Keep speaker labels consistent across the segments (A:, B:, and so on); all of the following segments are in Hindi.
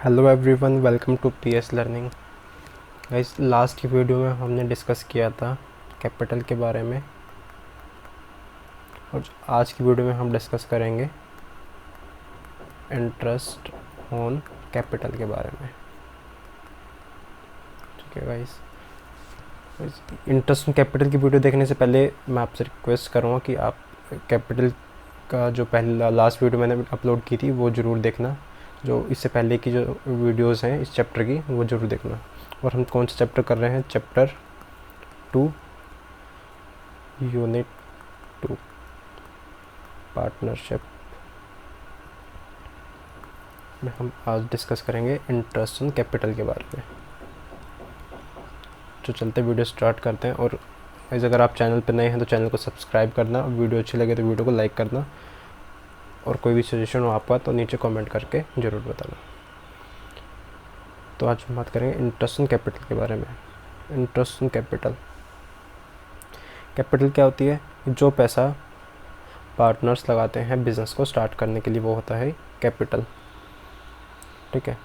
A: Hello everyone, welcome to PS learning. Guys, last की वीडियो में हमने डिस्कस किया था कैपिटल के बारे में, और आज की वीडियो में हम डिस्कस करेंगे इंटरेस्ट ऑन कैपिटल के बारे में। ठीक है गाइस, इंटरेस्ट ऑन कैपिटल की वीडियो देखने से पहले मैं आपसे रिक्वेस्ट करूँगा कि आप कैपिटल का जो पहला लास्ट वीडियो मैंने अपलोड की थी वो ज़रूर देखना। जो इससे पहले की जो वीडियोस हैं इस चैप्टर की वो ज़रूर देखना। और हम कौन सा चैप्टर कर रहे हैं? चैप्टर 2 यूनिट 2 पार्टनरशिप में हम आज डिस्कस करेंगे इंटरेस्ट ऑन कैपिटल के बारे में। तो चलते वीडियो स्टार्ट करते हैं। और अगर आप चैनल पर नए हैं तो चैनल को सब्सक्राइब करना, वीडियो अच्छी लगे तो वीडियो को लाइक करना, और कोई भी सजेशन हो आपका तो नीचे कमेंट करके ज़रूर बताना। तो आज हम बात करेंगे इंटरेस्ट ऑन कैपिटल के बारे में। इंटरेस्ट ऑन कैपिटल, कैपिटल क्या होती है? जो पैसा पार्टनर्स लगाते हैं बिज़नेस को स्टार्ट करने के लिए, वो होता है कैपिटल। ठीक है,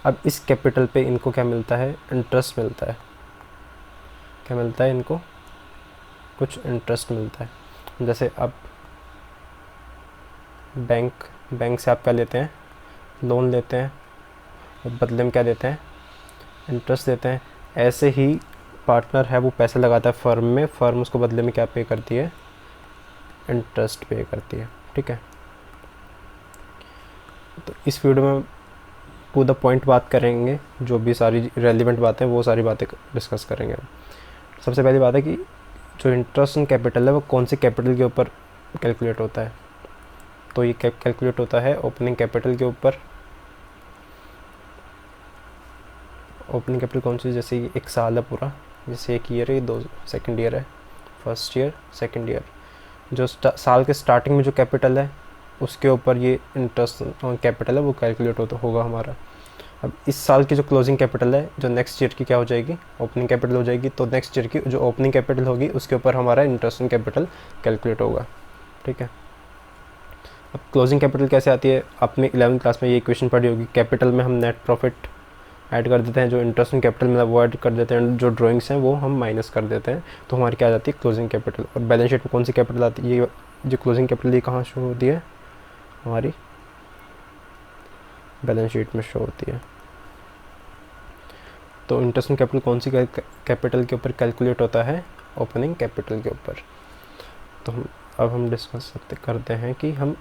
A: अब इस कैपिटल पे इनको क्या मिलता है? इंटरेस्ट मिलता है। क्या मिलता है इनको? कुछ इंटरेस्ट मिलता है। जैसे अब बैंक से आप क्या लेते हैं? लोन लेते हैं, और बदले में क्या देते हैं? इंटरेस्ट देते हैं। ऐसे ही पार्टनर है वो पैसे लगाता है फर्म में, फर्म उसको बदले में क्या पे करती है? इंटरेस्ट पे करती है। ठीक है, तो इस वीडियो में टू द पॉइंट बात करेंगे, जो भी सारी रेलिवेंट बातें वो सारी बातें डिस्कस करेंगे। सबसे पहली बात है कि जो इंटरेस्ट ऑन कैपिटल है वो कौन से कैपिटल के ऊपर कैलकुलेट होता है? तो ये कैलकुलेट होता है ओपनिंग कैपिटल के ऊपर। ओपनिंग कैपिटल कौन सी? जैसे एक साल है पूरा, जैसे एक ईयर है, दो सेकेंड ईयर है, फर्स्ट ईयर सेकेंड ईयर, जो साल के स्टार्टिंग में जो कैपिटल है उसके ऊपर ये इंटरेस्ट ऑन कैपिटल है वो कैलकुलेट होगा हमारा। अब इस साल की जो क्लोजिंग कैपिटल है, जो नेक्स्ट ईयर की क्या हो जाएगी? ओपनिंग कैपिटल हो जाएगी। तो नेक्स्ट ईयर की जो ओपनिंग कैपिटल होगी उसके ऊपर हमारा इंटरेस्ट ऑन कैपिटल कैलकुलेट होगा। ठीक है, अब क्लोजिंग कैपिटल कैसे आती है? आपने 11वीं क्लास में ये इक्वेशन पढ़ी होगी। कैपिटल में हम नेट प्रॉफिट ऐड कर देते हैं, जो इंटरेस्ट ऑन कैपिटल में वो ऐड कर देते हैं, जो ड्राइंग्स हैं वो हम माइनस कर देते हैं, तो हमारी क्या आ जाती है? Closing capital. और बैलेंस शीट में कौन सी कैपिटल आती है? ये जो क्लोजिंग कैपिटल ये कहाँ शो होती है? हमारी बैलेंस शीट में शो होती है। तो इंटरेस्ट ऑन कैपिटल कौन सी कैपिटल के ऊपर कैलकुलेट होता है? ओपनिंग कैपिटल के ऊपर। तो अब हम डिस्कस करते हैं कि हम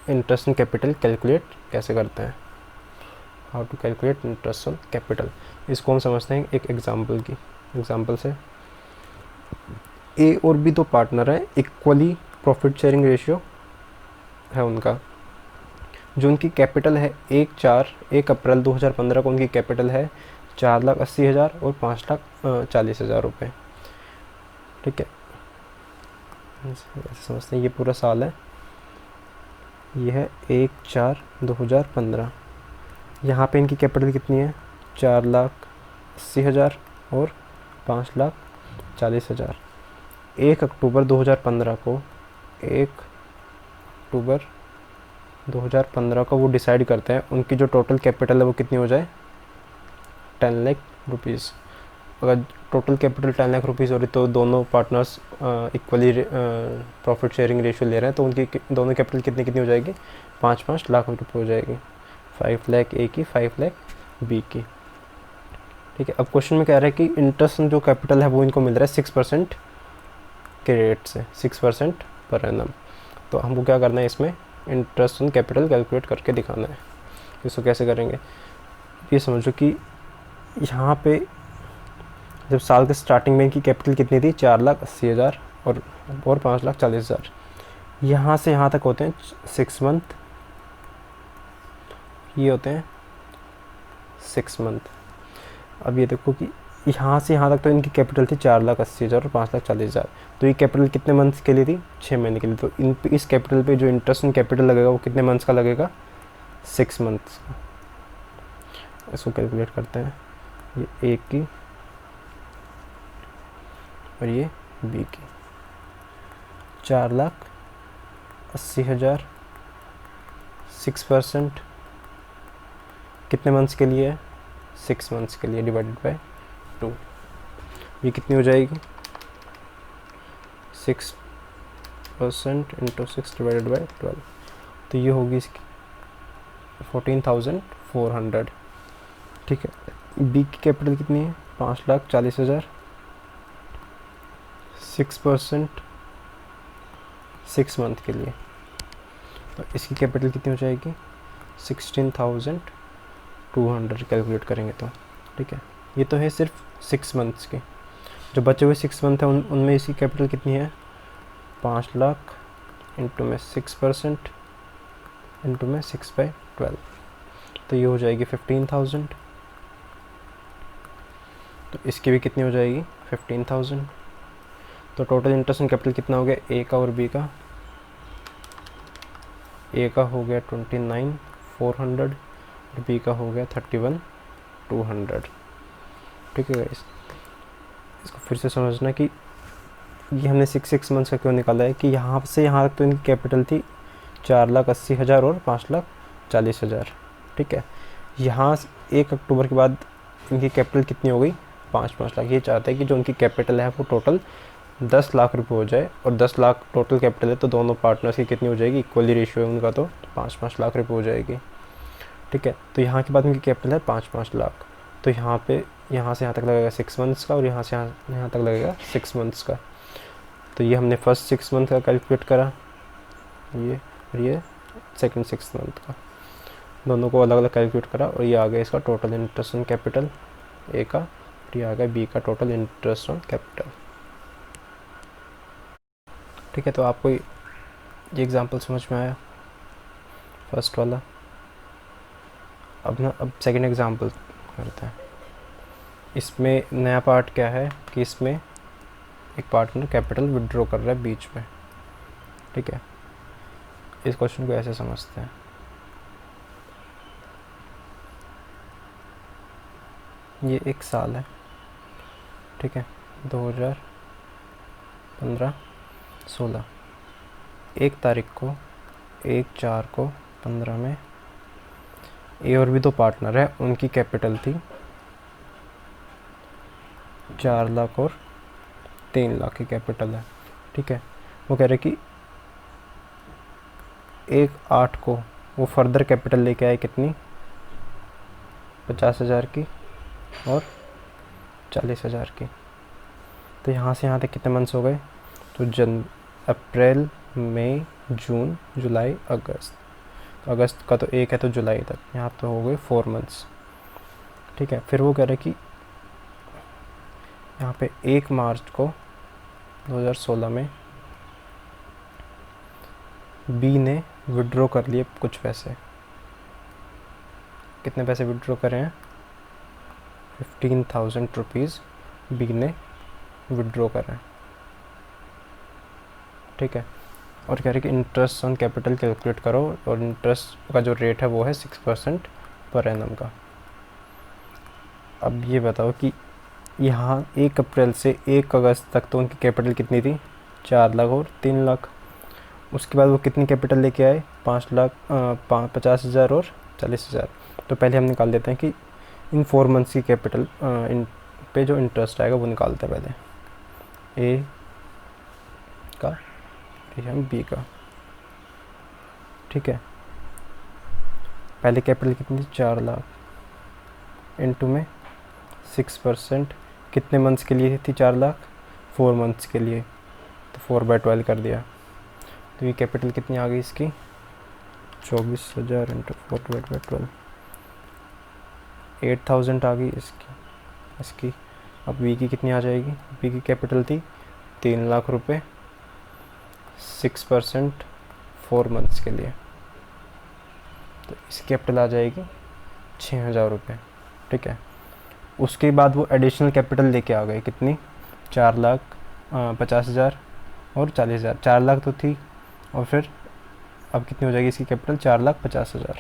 A: इंटरेस्ट ऑन कैपिटल कैलकुलेट कैसे करते हैं। How to calculate interest on capital. इसको हम समझते हैं एक एग्जाम्पल से। ए और बी दो पार्टनर हैं, इक्वली प्रॉफिट शेयरिंग रेशियो है उनका। जो उनकी कैपिटल है 1 अप्रैल 2015 को उनकी कैपिटल है 4,80,000 और 5,40,000 रुपये। ठीक है, ऐसे समझते हैं। ये पूरा साल है, ये है 1/4/2015। यहाँ पे इनकी कैपिटल कितनी है? 4,80,000 और 5,40,000। 1 अक्टूबर 2015 को 1 अक्टूबर 2015 को वो डिसाइड करते हैं उनकी जो टोटल कैपिटल है वो कितनी हो जाए? 10 लाख रुपीज़। अगर टोटल कैपिटल 10 लाख रुपीज़ हो रही तो दोनों partners equally profit sharing ratio ले रहे हैं, तो उनकी दोनों कैपिटल कितनी हो जाएगी? 5-5 लाख रुपये हो जाएगी। 5 लाख ए की, 5 लाख बी की। ठीक है, अब क्वेश्चन में कह रहा है कि इंटरेस्ट जो कैपिटल है वो इनको मिल रहा है 6% के रेट से, 6% पर एनम। तो हमको क्या करना है? इसमें इंटरेस्ट ऑन कैपिटल कैलकुलेट करके दिखाना है। इसको कैसे करेंगे? ये समझो कि यहाँ पे जब साल के स्टार्टिंग में इनकी कैपिटल कितनी थी? 4,80,000 और 5,40,000। यहाँ से यहाँ तक होते हैं 6 मंथ, ये होते हैं 6 मंथ। अब ये देखो कि यहाँ से यहाँ तक तो इनकी कैपिटल थी 4,80,000 और 5,40,000। तो ये कैपिटल कितने मंथ्स के लिए थी? 6 महीने के लिए। तो इस कैपिटल पे जो इंटरेस्ट ऑन कैपिटल लगेगा वो कितने मंथ्स का लगेगा? 6 मंथ्स का। इसको कैलकुलेट करते हैं। ये ए की और ये बी की। 4,80,000, 6%, कितने मंथ्स के लिए है, 6 मंथ्स के लिए, डिवाइडेड बाय 2। ये कितनी हो जाएगी, 6% इंटू 6 डिवाइडेड बाई 12, तो ये होगी इसकी 14,400। ठीक है। बी की कैपिटल कितनी है, 5,40,000, 6% 6 मंथ के लिए, तो इसकी कैपिटल कितनी हो जाएगी, 16,200 कैलकुलेट करेंगे तो। ठीक है, ये तो है सिर्फ 6 मंथ्स के। जो बचे हुए 6 मंथ हैं उनमें इसकी कैपिटल कितनी है, 5 लाख इंटू में 6% इंटू में 6/12, तो ये हो जाएगी 15,000। तो इसकी भी कितनी हो जाएगी, 15,000। तो टोटल इंटरेस्ट एंड कैपिटल कितना हो गया, ए का और बी का। ए का हो गया 29,400 और बी का हो गया 31,200। ठीक है गाइस, इसको फिर से समझना कि ये हमने 6 मंथ्स का क्यों निकाला है कि यहाँ से यहाँ तक तो इनकी कैपिटल थी 4,80,000 और 5,40,000। ठीक है, यहाँ 1 अक्टूबर के बाद इनकी कैपिटल कितनी हो गई, 5 लाख। ये चाहते हैं कि जो उनकी कैपिटल है वो टोटल 10 लाख रुपए हो जाए, और 10 लाख टोटल कैपिटल है तो दोनों पार्टनर्स की कितनी हो जाएगी, इक्वली रेशियो है उनका, तो 5-5 लाख रुपए हो जाएगी। ठीक है, तो यहाँ के बाद उनकी कैपिटल है 5-5 लाख, तो यहाँ पे यहाँ से यहाँ तक लगेगा 6 मंथ्स का, और यहाँ से यहाँ तक लगेगा 6 मंथ्स का। तो ये हमने फर्स्ट 6 मंथ का कैलकुलेट करा, ये और ये सेकंड 6 मंथ का, दोनों को अलग अलग कैलकुलेट करा, और ये आ गया इसका total interest on capital A का, और ये आ गया बी का टोटल इंटरेस्ट ऑन कैपिटल। ठीक है, तो आपको ये एग्जांपल समझ में आया फर्स्ट वाला। अब सेकंड एग्जांपल करते हैं। इसमें नया पार्ट क्या है कि इसमें एक पार्टनर कैपिटल विड्रॉ कर रहा है बीच में। ठीक है, इस क्वेश्चन को ऐसे समझते हैं। ये एक साल है, ठीक है, 2015-16। 1 तारीख को 1/4 को 15 में ए और भी 2 पार्टनर है, उनकी कैपिटल थी 4 लाख और 3 लाख की कैपिटल है। ठीक है, वो कह रहे कि 1/8 को वो फर्दर कैपिटल लेके आए, कितनी, 50,000 की और 40,000 की। तो यहाँ से यहाँ तक कितने मंथ्स हो गए, तो अप्रैल, मई, जून, जुलाई, अगस्त। तो अगस्त का तो 1 है तो जुलाई तक, यहाँ तो हो गए 4 मंथ्स। ठीक है, फिर वो कह रहे कि यहाँ पे 1 मार्च को 2016 में बी ने विड्रॉ कर लिए कुछ पैसे। कितने पैसे विड्रॉ करे हैं, 15,000 रुपीज़ बी ने विड्रॉ करा है। ठीक है, और कह रहे कि इंटरेस्ट ऑन कैपिटल कैलकुलेट करो, और इंटरेस्ट का जो रेट है वो है 6% पर एनम का। अब ये बताओ कि यहाँ 1 अप्रैल से 1 अगस्त तक तो उनकी कैपिटल कितनी थी, 4 लाख और 3 लाख। उसके बाद वो कितनी कैपिटल लेके आए, 50,000 और 40,000। तो पहले हम निकाल देते हैं कि इन 4 मंथ्स की कैपिटल इन पे जो इंटरेस्ट आएगा वो निकालते हैं पहले, ए का हम बी का। ठीक है, पहले कैपिटल कितनी थी, 4 लाख, इनटू में 6% कितने मंथ्स के लिए थी, 4 लाख, 4 मंथ्स के लिए, तो 4/12 कर दिया। तो ये कैपिटल कितनी आ गई इसकी, 24,000 इंटू 4/12, 8,000 आ गई इसकी। अब बी की कितनी आ जाएगी, बी की कैपिटल थी 3 लाख रुपए, 6% 4 मंथ्स के लिए, तो इसकी कैपिटल आ जाएगी 6,000 रुपये। ठीक है, उसके बाद वो एडिशनल कैपिटल लेके आ गए, कितनी, 4,50,000 और 40,000। 4 लाख तो थी, और फिर अब कितनी हो जाएगी इसकी कैपिटल, 4,50,000,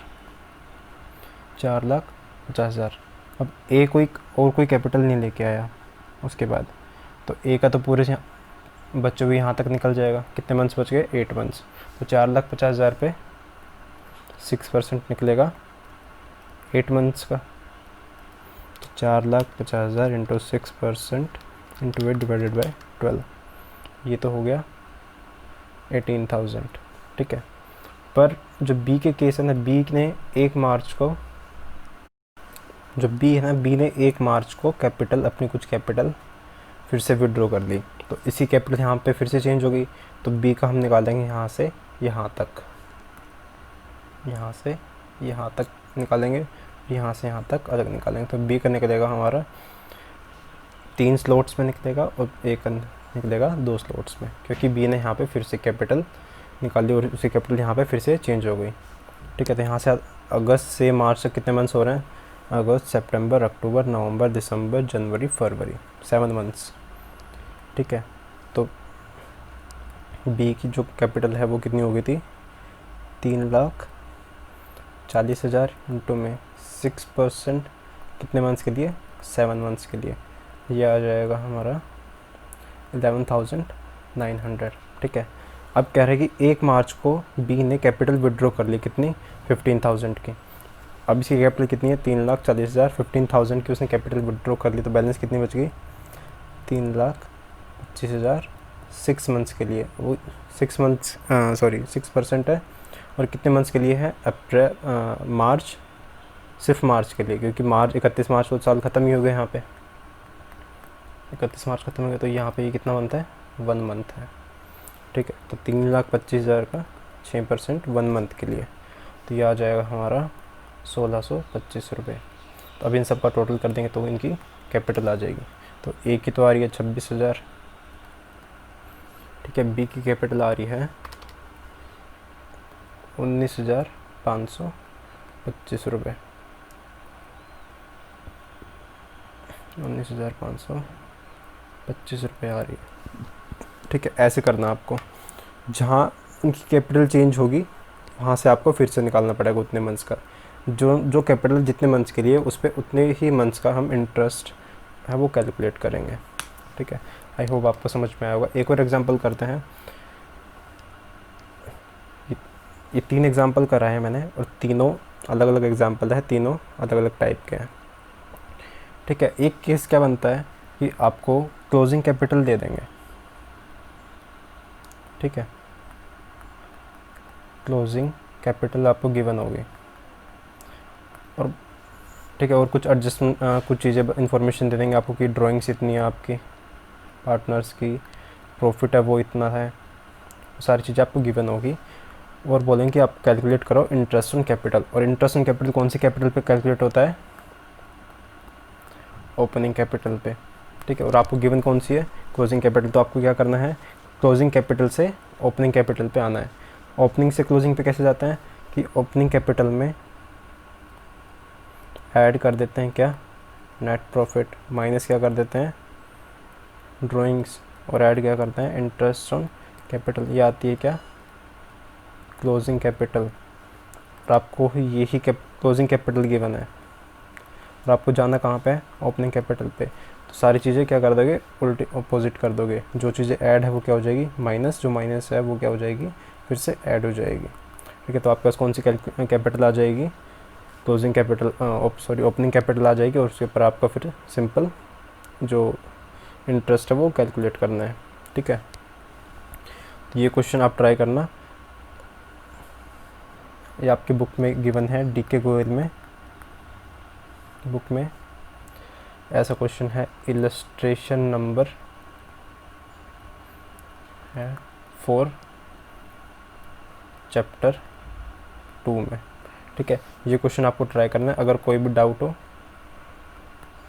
A: 4,50,000। अब ए कोई कैपिटल नहीं लेके आया उसके बाद, तो ए का तो पूरे से बच्चों भी यहाँ तक निकल जाएगा। कितने मंथ्स बच गए, 8 मंथ्स। तो 4,50,000 पे 6% निकलेगा 8 मंथ्स का, तो 4,50,000 इंटू 6% इंटू 8 डिवाइडेड बाई 12, ये तो हो गया 18,000। ठीक है, पर जो बी के केस है ना, बी ने 1 मार्च को, जो बी है ना, बी ने 1 मार्च को कैपिटल, अपनी कुछ कैपिटल फिर से विड्रॉ कर ली, तो इसी कैपिटल यहाँ पे फिर से चेंज हो गई, तो बी का हम निकालेंगे यहाँ से यहाँ तक, यहाँ से यहाँ तक निकालेंगे, यहाँ से यहाँ तक अलग निकालेंगे। तो बी का निकलेगा हमारा 3 स्लॉट्स में निकलेगा और ए का निकलेगा 2 स्लॉट्स में, क्योंकि बी ने यहाँ पे फिर से कैपिटल निकाल ली और उसी कैपिटल यहाँ पे फिर से चेंज हो गई। ठीक है, तो यहाँ से अगस्त से मार्च तक कितने मंथ्स हो रहे हैं? अगस्त, सितंबर, अक्टूबर, नवंबर, दिसंबर, जनवरी, फरवरी, 7 मंथ्स। ठीक है, तो बी की जो कैपिटल है वो कितनी हो गई थी? 3,40,000 इंटू में 6% कितने मंथ्स के लिए? 7 मंथ्स के लिए, ये आ जाएगा हमारा 11,900। ठीक है, अब कह रहे हैं कि 1 मार्च को बी ने कैपिटल विड्रॉ कर ली, कितनी? 15,000 की। अब इसकी कैपिटल कितनी है? 3,40,000, 15,000 की उसने कैपिटल विड्रॉ कर ली, तो बैलेंस कितनी बच गई? 3,25,000 6 मंथ्स के लिए। वो 6 मंथ्स 6% है, और कितने मंथ्स के लिए है? अप्रैल, मार्च, सिर्फ मार्च के लिए, क्योंकि मार्च 31 मार्च को साल ख़त्म ही हो गया, यहाँ पे 31 मार्च ख़त्म हो गया, तो यहाँ पे ये कितना मंथ है? 1 मंथ है। ठीक है, तो 3,25,000 का 6% 1 मंथ के लिए, तो ये आ जाएगा हमारा 1,625 रुपये। तो अब इन सब का टोटल कर देंगे तो इनकी कैपिटल आ जाएगी। तो ए की तो आ रही है 26,000। ठीक है, बी की कैपिटल आ रही है 19,525 रुपये, 19,525 रुपये आ रही है। ठीक है, ऐसे करना आपको, जहाँ उनकी कैपिटल चेंज होगी वहाँ से आपको फिर से निकालना पड़ेगा उतने मंथ्स का, जो कैपिटल जितने मंथ्स के लिए उस पर उतने ही मंथ्स का हम इंटरेस्ट है वो कैलकुलेट करेंगे। ठीक है, आई होप आपको समझ में आया होगा। एक और एग्जांपल करते हैं। ये 3 एग्जांपल कराए हैं मैंने, और तीनों अलग अलग एग्जांपल है, तीनों अलग अलग टाइप के हैं। ठीक है, एक केस क्या बनता है कि आपको क्लोजिंग कैपिटल दे देंगे। ठीक है, क्लोजिंग कैपिटल आपको गिवन होगी, और ठीक है, और कुछ एडजस्टमेंट, कुछ चीज़ें इन्फॉर्मेशन दे देंगे आपको कि ड्राइंग्स इतनी है, आपकी पार्टनर्स की प्रॉफिट है वो इतना है, सारी चीज़ें आपको गिवन होगी, और बोलेंगे कि आप कैलकुलेट करो इंटरेस्ट ऑन कैपिटल। और इंटरेस्ट ऑन कैपिटल कौन सी कैपिटल पे कैलकुलेट होता है? ओपनिंग कैपिटल पे। ठीक है, और आपको गिवन कौन सी है? Closing capital. तो आपको क्या करना है? क्लोजिंग कैपिटल से ओपनिंग कैपिटल पे आना है। ओपनिंग से क्लोजिंग पे कैसे जाते हैं कि ओपनिंग कैपिटल में ऐड कर देते हैं क्या? नेट प्रॉफिट, माइनस क्या कर देते हैं? ड्राइंग्स, और ऐड क्या करते हैं? Interest on capital. ये आती है क्या? Closing capital. और आपको यही क्लोजिंग कैपिटल गिवन है, और आपको जाना कहाँ पे है? ओपनिंग कैपिटल पे। तो सारी चीज़ें क्या कर दोगे? उल्टी अपोजिट कर दोगे। जो चीज़ें ऐड है वो क्या हो जाएगी? माइनस, जो माइनस है वो क्या हो जाएगी? फिर से ऐड हो जाएगी। ठीक है, तो आपके पास कौन सी कैपिटल आ जाएगी? क्लोजिंग कैपिटल, ओपनिंग कैपिटल आ जाएगी, और उसके ऊपर आपका फिर सिंपल जो इंटरेस्ट है वो कैलकुलेट करना है। ठीक है, तो ये क्वेश्चन आप ट्राई करना। ये आपकी बुक में गिवन है, डीके गोयल में बुक में ऐसा क्वेश्चन है। इलस्ट्रेशन नंबर है 4 चैप्टर 2 में। ठीक है, ये क्वेश्चन आपको ट्राई करना है। अगर कोई भी डाउट हो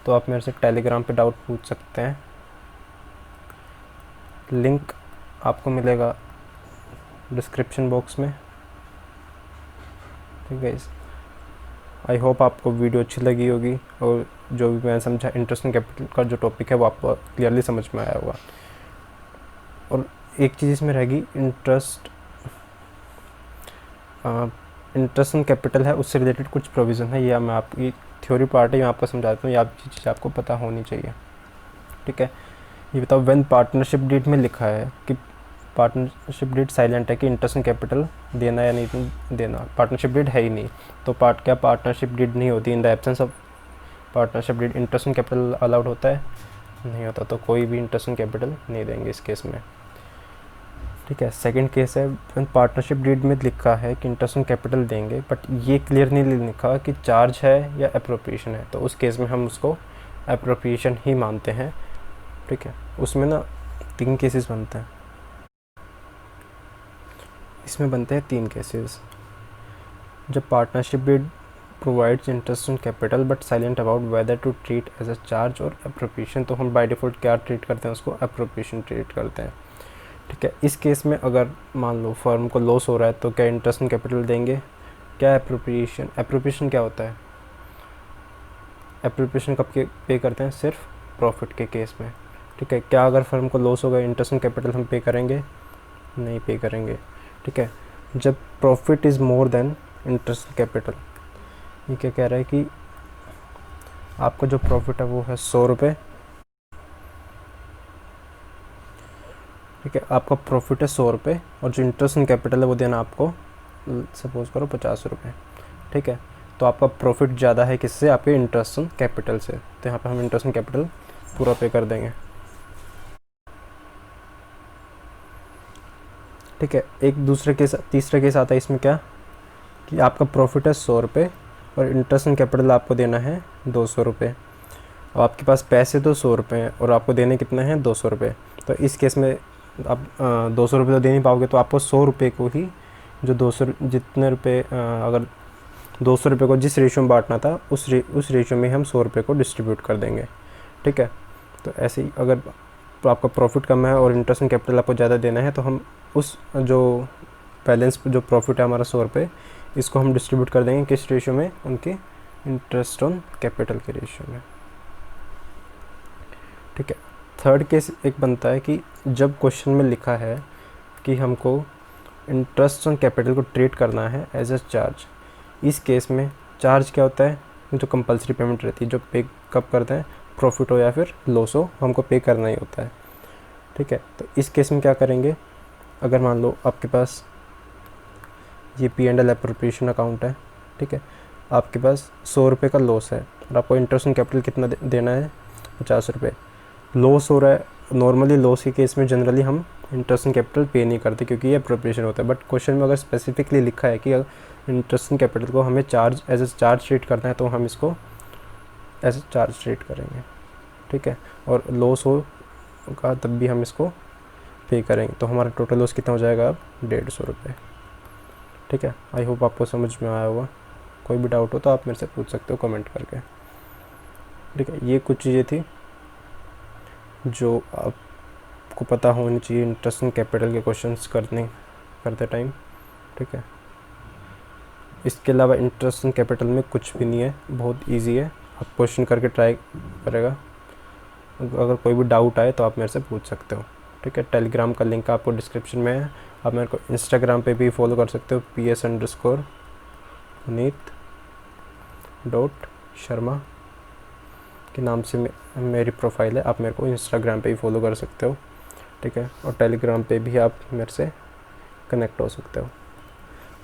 A: तो आप मेरे से टेलीग्राम पे डाउट पूछ सकते हैं। लिंक आपको मिलेगा डिस्क्रिप्शन बॉक्स में। ठीक है, आई होप आपको वीडियो अच्छी लगी होगी, और जो भी मैंने समझा इंटरेस्ट इन कैपिटल का जो टॉपिक है वो आपको क्लियरली समझ में आया होगा। और एक चीज़ इसमें रहेगी, इंटरेस्ट इन कैपिटल है, उससे रिलेटेड कुछ प्रोविज़न है। ये मैं आपकी थ्योरी पार्ट है, मैं आपको समझाता हूँ। ये आपकी चीज़ आपको पता होनी चाहिए। ठीक है, ये बताओ, व्हेन पार्टनरशिप डीड में लिखा है कि पार्टनरशिप डीड साइलेंट है कि इंटरेस्ट एंड कैपिटल देना या नहीं देना, पार्टनरशिप डीड है ही नहीं, तो क्या पार्टनरशिप डीड नहीं होती? In the absence of partnership deed interest and capital allowed होता है? नहीं होता, तो कोई भी इंटरेस्ट एंड कैपिटल नहीं देंगे इस केस में। ठीक है, सेकंड केस है, पार्टनरशिप डीड में लिखा है कि इंटरेस्ट एंड कैपिटल देंगे, बट ये क्लियर नहीं लिखा कि चार्ज है या अप्रोप्रिएशन है, तो उस केस में हम उसको अप्रोप्रिएशन ही मानते हैं। ठीक है, उसमें ना 3 केसेस बनते हैं, इसमें बनते हैं 3 केसेस। जब partnership deed provides interest and capital but silent about whether to treat as a charge और अप्रोप्रिएशन, तो हम बाय डिफ़ॉल्ट क्या ट्रीट करते हैं? उसको अप्रोप्रिएशन ट्रीट करते हैं। ठीक है, इस केस में अगर मान लो फर्म को लॉस हो रहा है तो क्या इंटरेस्ट एंड कैपिटल देंगे? क्या अप्रोप्रिएशन? अप्रोप्रिएशन क्या होता है? अप्रोप्रिएशन कब के पे करते हैं? सिर्फ प्रॉफिट के केस में। ठीक है, क्या अगर फर्म को लॉस होगा इंटरेस्ट एंड कैपिटल हम पे करेंगे? नहीं पे करेंगे। ठीक है, जब profit is more than interest and capital, ये क्या कह रहा है कि आपका जो प्रॉफिट है वो है 100 रुपये। ठीक है, आपका प्रॉफिट है 100 रुपये और जो इंटरेस्ट एंड कैपिटल है वो देना आपको सपोज करो 50 रुपये। ठीक है, तो आपका प्रॉफिट ज़्यादा है किससे? आपके इंटरेस्ट एंड कैपिटल से, तो यहाँ पे हम इंटरेस्ट एंड कैपिटल पूरा पे कर देंगे। ठीक है, एक दूसरे केस, तीसरा केस आता है इसमें क्या कि आपका प्रॉफिट है 100 रुपये और इंटरेस्ट एंड कैपिटल आपको देना है 200 रुपये। अब आपके पास पैसे तो 100 रुपये हैं और आपको देने कितने हैं? 200 रुपये। तो इस केस में आप 200 रुपये तो दे नहीं पाओगे, तो आपको 100 रुपये को ही जो 200 जितने रुपये अगर 200 रुपये को जिस रेशियो में बांटना था उस रेशियो में हम 100 रुपये को डिस्ट्रीब्यूट कर देंगे। ठीक है, तो ऐसे ही अगर तो आपका प्रॉफिट कम है और इंटरेस्ट एंड कैपिटल आपको ज़्यादा देना है तो हम उस जो बैलेंस जो प्रॉफिट है हमारा 100 रुपये, इसको हम डिस्ट्रीब्यूट कर देंगे किस रेशियो में? उनके इंटरेस्ट ऑन कैपिटल के रेशियो में। ठीक है, थर्ड केस एक बनता है कि जब क्वेश्चन में लिखा है कि हमको इंटरेस्ट ऑन कैपिटल को ट्रीट करना है एज अ चार्ज, इस केस में चार्ज क्या होता है? जो कंपलसरी पेमेंट रहती है, जो पे कब करते हैं? प्रॉफिट हो या फिर लॉस हो, हमको पे करना ही होता है। ठीक है, तो इस केस में क्या करेंगे? अगर मान लो आपके पास ये P&L एप्रोप्रिएशन अकाउंट है। ठीक है, आपके पास 100 रुपये का लॉस है और आपको इंटरेस्ट एंड कैपिटल कितना देना है? 50 रुपये। लॉस हो रहा है, नॉर्मली लॉस के केस में जनरली हम इंटरेस्ट एंड कैपिटल पे नहीं करते क्योंकि ये एप्रोप्रिएशन होता है, बट क्वेश्चन में अगर स्पेसिफिकली लिखा है कि इंटरेस्ट एंड कैपिटल को हमें charge as a charge treat करना है तो हम इसको एज ए चार्ज ट्रीट करेंगे। ठीक है, और लॉस होगा तब भी हम इसको पे करेंगे, तो हमारा टोटल लॉस कितना हो जाएगा? अब 150 रुपये। ठीक है, आई होप आपको समझ में आया होगा। कोई भी डाउट हो तो आप मेरे से पूछ सकते हो कमेंट करके। ठीक है, ये कुछ चीज़ें थी जो आपको पता होनी चाहिए इंटरेस्ट एंड कैपिटल के क्वेश्चंस करते टाइम। ठीक है, इसके अलावा इंटरेस्ट एंड कैपिटल में कुछ भी नहीं है, बहुत इजी है, आप क्वेश्चन करके ट्राई करेगा। अगर कोई भी डाउट आए तो आप मेरे से पूछ सकते हो। ठीक है, टेलीग्राम का लिंक आपको डिस्क्रिप्शन में है। आप मेरे को इंस्टाग्राम पे भी फॉलो कर सकते हो, ps_puneet.sharma के नाम से मेरी प्रोफाइल है, आप मेरे को इंस्टाग्राम पे भी फॉलो कर सकते हो। ठीक है, और टेलीग्राम पे भी आप मेरे से कनेक्ट हो सकते हो।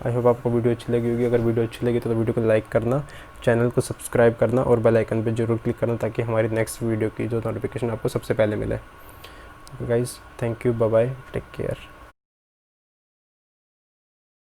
A: आई होप आपको वीडियो अच्छी लगी होगी। अगर वीडियो अच्छी लगी तो वीडियो को लाइक करना, चैनल को सब्सक्राइब करना और बेल आइकन पे जरूर क्लिक करना ताकि हमारी नेक्स्ट वीडियो की जो नोटिफिकेशन आपको सबसे पहले मिले। Guys, thank you, bye bye, take care.